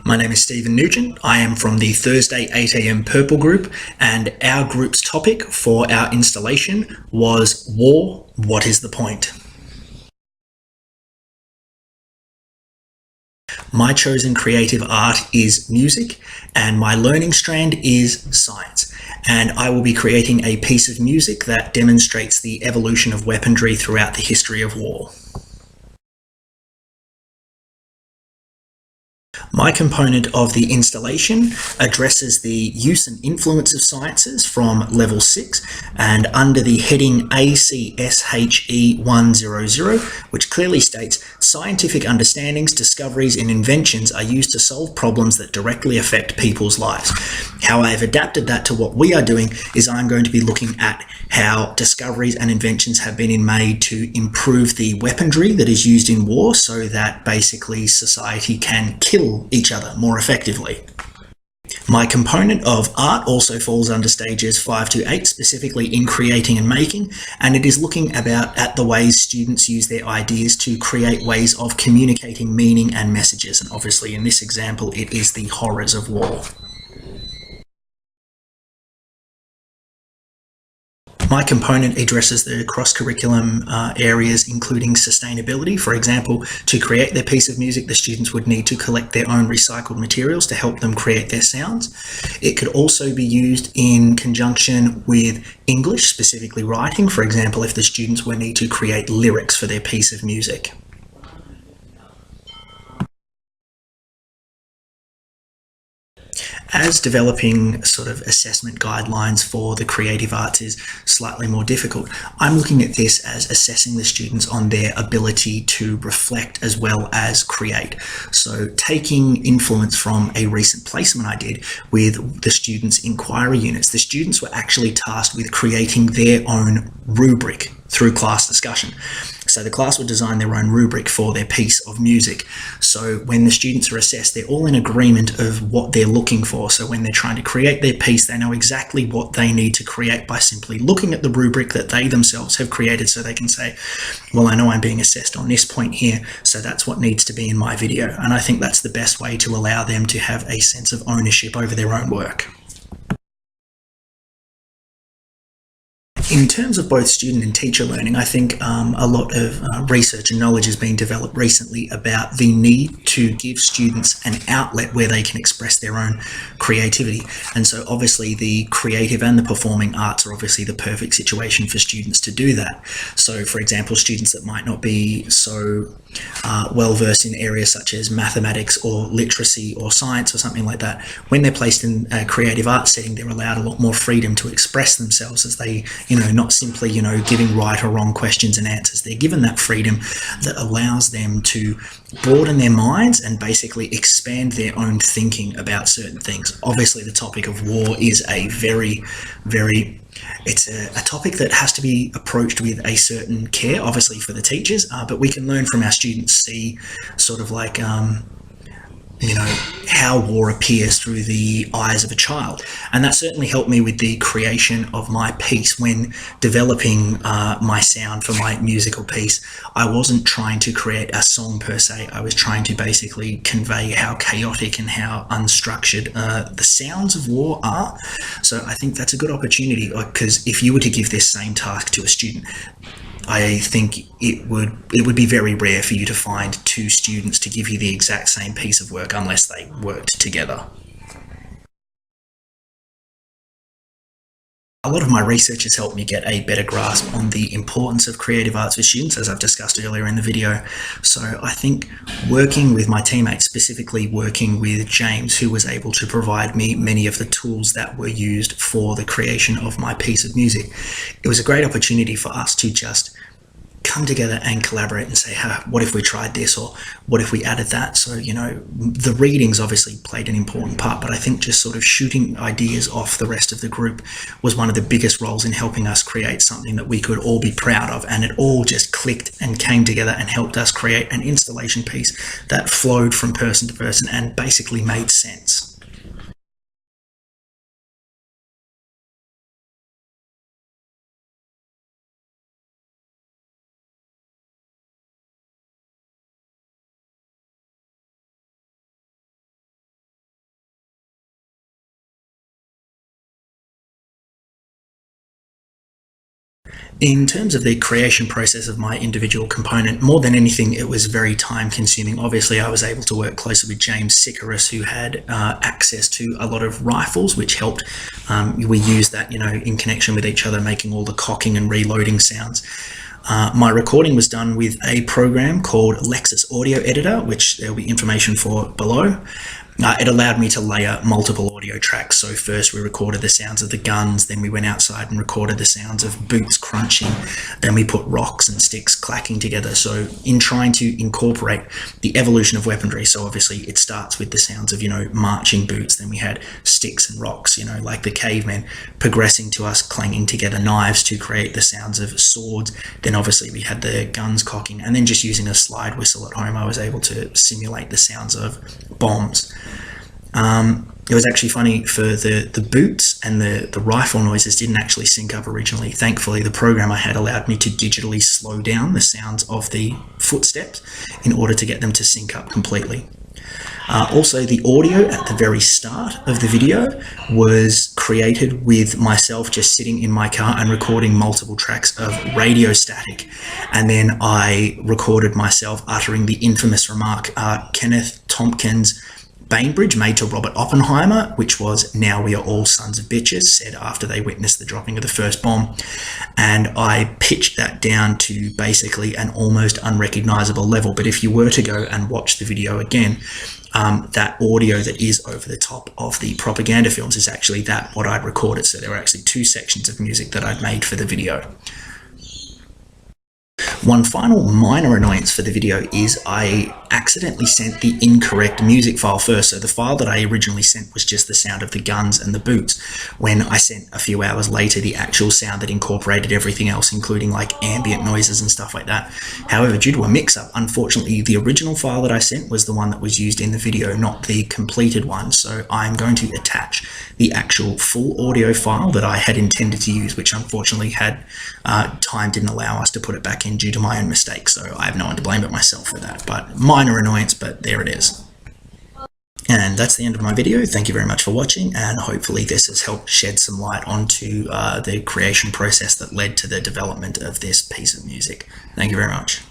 My name is Stephen Nugent. I am from the Thursday 8am Purple group, and our group's topic for our installation was War, What is the Point? My chosen creative art is music, and my learning strand is science. And I will be creating a piece of music that demonstrates the evolution of weaponry throughout the history of war. My component of the installation addresses the use and influence of sciences from level 6 and under the heading ACSHE100, which clearly states scientific understandings, discoveries and inventions are used to solve problems that directly affect people's lives. How I have adapted that to what we are doing is I'm going to be looking at how discoveries and inventions have been made to improve the weaponry that is used in war so that basically society can kill each other more effectively. My component of art also falls under stages 5 to 8, specifically in creating and making, and it is looking at the ways students use their ideas to create ways of communicating meaning and messages, and obviously in this example it is the horrors of war. My component addresses the cross-curriculum areas including sustainability. For example, to create their piece of music, the students would need to collect their own recycled materials to help them create their sounds. It could also be used in conjunction with English, specifically writing. For example, if the students would need to create lyrics for their piece of music. As developing sort of assessment guidelines for the creative arts is slightly more difficult, I'm looking at this as assessing the students on their ability to reflect as well as create. So taking influence from a recent placement I did with the students' inquiry units, the students were actually tasked with creating their own rubric through class discussion. So the class would design their own rubric for their piece of music. So when the students are assessed, they're all in agreement of what they're looking for. So when they're trying to create their piece, they know exactly what they need to create by simply looking at the rubric that they themselves have created, so they can say, well, I know I'm being assessed on this point here, so that's what needs to be in my video. And I think that's the best way to allow them to have a sense of ownership over their own work. In terms of both student and teacher learning, I think a lot of research and knowledge has been developed recently about the need to give students an outlet where they can express their own creativity. And so obviously the creative and the performing arts are obviously the perfect situation for students to do that. So for example, students that might not be so well versed in areas such as mathematics or literacy or science or something like that, when they're placed in a creative arts setting, they're allowed a lot more freedom to express themselves as they, not simply, giving right or wrong questions and answers. They're given that freedom that allows them to broaden their minds and basically expand their own thinking about certain things. Obviously, the topic of war is a it's a topic that has to be approached with a certain care, obviously for the teachers, but we can learn from our students, see sort of like how war appears through the eyes of a child. And that certainly helped me with the creation of my piece. When developing my sound for my musical piece, I wasn't trying to create a song per se. I was trying to basically convey how chaotic and how unstructured the sounds of war are. So I think that's a good opportunity, because if you were to give this same task to a student, I think it would be very rare for you to find two students to give you the exact same piece of work unless they worked together. A lot of my research has helped me get a better grasp on the importance of creative arts for students, as I've discussed earlier in the video. So I think working with my teammates, specifically working with James, who was able to provide me many of the tools that were used for the creation of my piece of music, it was a great opportunity for us to just come together and collaborate and say, what if we tried this, or what if we added that? So, the readings obviously played an important part, but I think just sort of shooting ideas off the rest of the group was one of the biggest roles in helping us create something that we could all be proud of. And it all just clicked and came together and helped us create an installation piece that flowed from person to person and basically made sense. In terms of the creation process of my individual component, more than anything, it was very time consuming. Obviously, I was able to work closely with James Sicurus, who had access to a lot of rifles, which helped. We used that, in connection with each other, making all the cocking and reloading sounds. My recording was done with a program called Lexus Audio Editor, which there will be information for below. It allowed me to layer multiple audio tracks. So first we recorded the sounds of the guns, then we went outside and recorded the sounds of boots crunching, then we put rocks and sticks clacking together. So in trying to incorporate the evolution of weaponry, so obviously it starts with the sounds of, marching boots, then we had sticks and rocks, like the cavemen, progressing to us clanging together knives to create the sounds of swords. Then obviously we had the guns cocking, and then just using a slide whistle at home, I was able to simulate the sounds of bombs. It was actually funny, for the boots and the rifle noises didn't actually sync up originally. Thankfully, the program I had allowed me to digitally slow down the sounds of the footsteps in order to get them to sync up completely. Also, the audio at the very start of the video was created with myself just sitting in my car and recording multiple tracks of radio static. And then I recorded myself uttering the infamous remark, Kenneth Tompkins' Bainbridge made to Robert Oppenheimer, which was, "Now we are all sons of bitches," said after they witnessed the dropping of the first bomb. And I pitched that down to basically an almost unrecognizable level. But if you were to go and watch the video again, that audio that is over the top of the propaganda films is actually what I'd recorded. So there were actually two sections of music that I'd made for the video. One final minor annoyance for the video is I accidentally sent the incorrect music file first. So the file that I originally sent was just the sound of the guns and the boots. When I sent a few hours later the actual sound that incorporated everything else, including like ambient noises and stuff like that. However, due to a mix-up, unfortunately, the original file that I sent was the one that was used in the video, not the completed one. So I'm going to attach the actual full audio file that I had intended to use, which unfortunately time didn't allow us to put it back in due to my own mistake. So I have no one to blame but myself for that. But minor annoyance, but there it is. And that's the end of my video. Thank you very much for watching, and hopefully this has helped shed some light onto the creation process that led to the development of this piece of music. Thank you very much.